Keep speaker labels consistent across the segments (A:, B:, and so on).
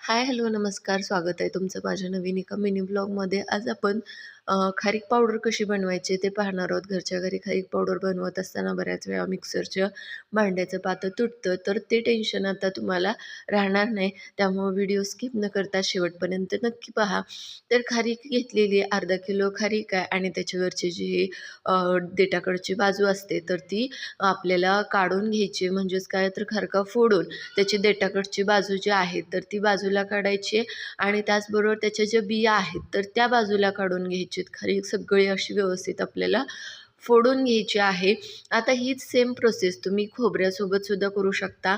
A: हाय, hello, नमस्कार. स्वागत आहे तुमचं माझ्या नवीन एका मिनी ब्लॉगमध्ये. आज आपण खारीक पावडर कशी बनवायची ते पाहणार आहोत. घरच्या घरी खारीक पावडर बनवत असताना बऱ्याच वेळा मिक्सरच्या भांड्याचं पातं तुटतं, तर ते टेन्शन आता तुम्हाला राहणार नाही. त्यामुळे व्हिडिओ स्किप न करता शेवटपर्यंत नक्की पहा. तर खारीक घेतलेली अर्धा किलो खारीक आहे आणि त्याच्यावरची जी देठाकडची बाजू असते तर ती आपल्याला काढून घ्यायची. म्हणजेच काय तर खारका फोडून त्याची देठाकडची बाजू जी आहे तर ती बाजूला काढायची आणि त्याचबरोबर त्याच्या ज्या बिया आहेत तर त्या बाजूला काढून घ्यायचीत. खारीक सगळी अशी व्यवस्थित आपल्याला फोडून घ्यायची आहे. आता हीच सेम प्रोसेस तुम्ही खोबऱ्यासोबत सुद्धा करू शकता.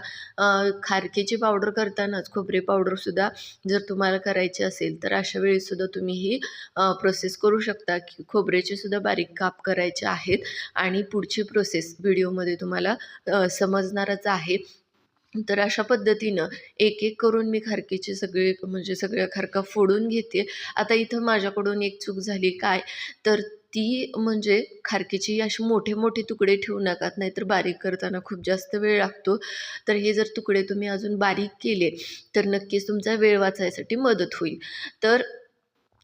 A: खारकेची पावडर करतानाच खोबरे पावडरसुद्धा जर तुम्हाला करायची असेल तर अशा वेळीसुद्धा तुम्ही ही प्रोसेस करू शकता की खोबऱ्याचे सुद्धा बारीक काप करायचे आहेत आणि पुढची प्रोसेस व्हिडिओमध्ये तुम्हाला समजणारच आहे. तर अशा पद्धतीनं एक करून मी खारकीचे सगळ्या खारका फोडून घेते. आता इथं माझ्याकडून एक चूक झाली काय, तर ती म्हणजे खारकीची अशी मोठे तुकडे ठेवू नका, नाहीतर बारीक करताना खूप जास्त वेळ लागतो. तर हे जर तुकडे तुम्ही अजून बारीक केले तर नक्कीच तुमचा वेळ वाचवायसाठी मदत होईल. तर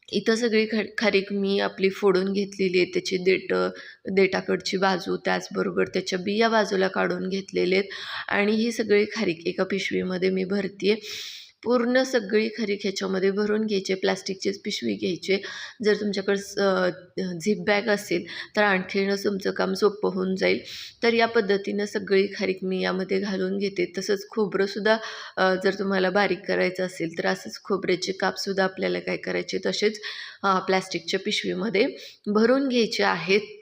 A: इथं सगळी खारीक मी आपली फोडून घेतलेली आहे. त्याची देठाकडची बाजू, त्याचबरोबर त्याच्या बिया बाजूला काढून घेतलेले आहेत आणि ही सगळी खारीक एका पिशवीमध्ये मी भरते आहे. पूर्ण सगळी खारीक ह्याच्यामध्ये भरून घ्यायची. प्लास्टिकचीच पिशवी घ्यायची. जर तुमच्याकडं झिप बॅग असेल तर आणखीनच तुमचं काम सोपं होऊन जाईल. तर या पद्धतीनं सगळी खारीक मी यामध्ये घालून घेते. तसंच खोबरंसुद्धा जर तुम्हाला बारीक करायचं असेल तर असंच खोबऱ्याचे कापसुद्धा आपल्याला काय करायचे तसेच प्लॅस्टिकच्या पिशवीमध्ये भरून घ्यायचे आहेत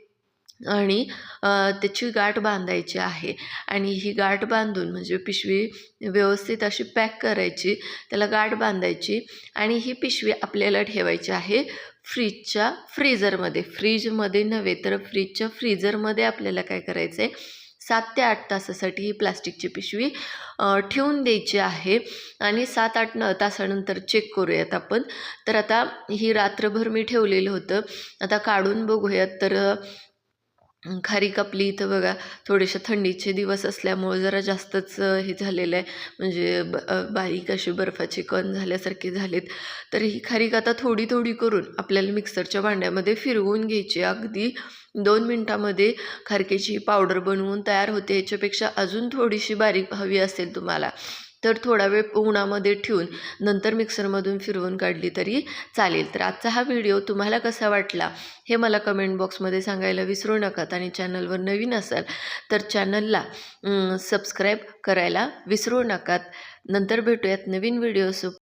A: आणि त्याची गाठ बांधायची आहे आणि ही गाठ बांधून म्हणजे पिशवी व्यवस्थित अशी पॅक करायची, त्याला गाठ बांधायची आणि ही पिशवी आपल्याला ठेवायची आहे फ्रीजरमध्ये. फ्रीजमध्ये नव्हे तर फ्रीजच्या फ्रीजरमध्ये आपल्याला काय करायचं आहे, 7 ते 8 तासासाठी ही प्लास्टिकची पिशवी ठेवून द्यायची आहे आणि 7-8 तासानंतर चेक करूयात आपण. तर आता ही रात्रभर मी ठेवलेलं होतं. आता काढून बघूयात तर खारीक आपली इथं बघा थोडेसे थंडीचे दिवस असल्यामुळं जरा जास्तच हे झालेलं आहे. म्हणजे बारीक असे बर्फाचे कण झाल्यासारखे झालेत. तर ही खारीक आता थोडी करून आपल्याला मिक्सरच्या भांड्यामध्ये फिरवून घ्यायची. अगदी 2 मिनटामध्ये खारकेची पावडर बनवून तयार होते. ह्याच्यापेक्षा अजून थोडीशी बारीक हवी असेल तुम्हाला तर थोडा वेळ उन्हामध्ये ठेवून नंतर मिक्सरमधून फिरवून काढली तरी चालेल. तर आजचा हा व्हिडिओ तुम्हाला कसा वाटला हे मला कमेंट बॉक्समध्ये सांगायला विसरू नकात आणि चॅनलवर नवीन असाल तर चॅनलला सबस्क्राईब करायला विसरू नकात. नंतर भेटूयात नवीन व्हिडिओ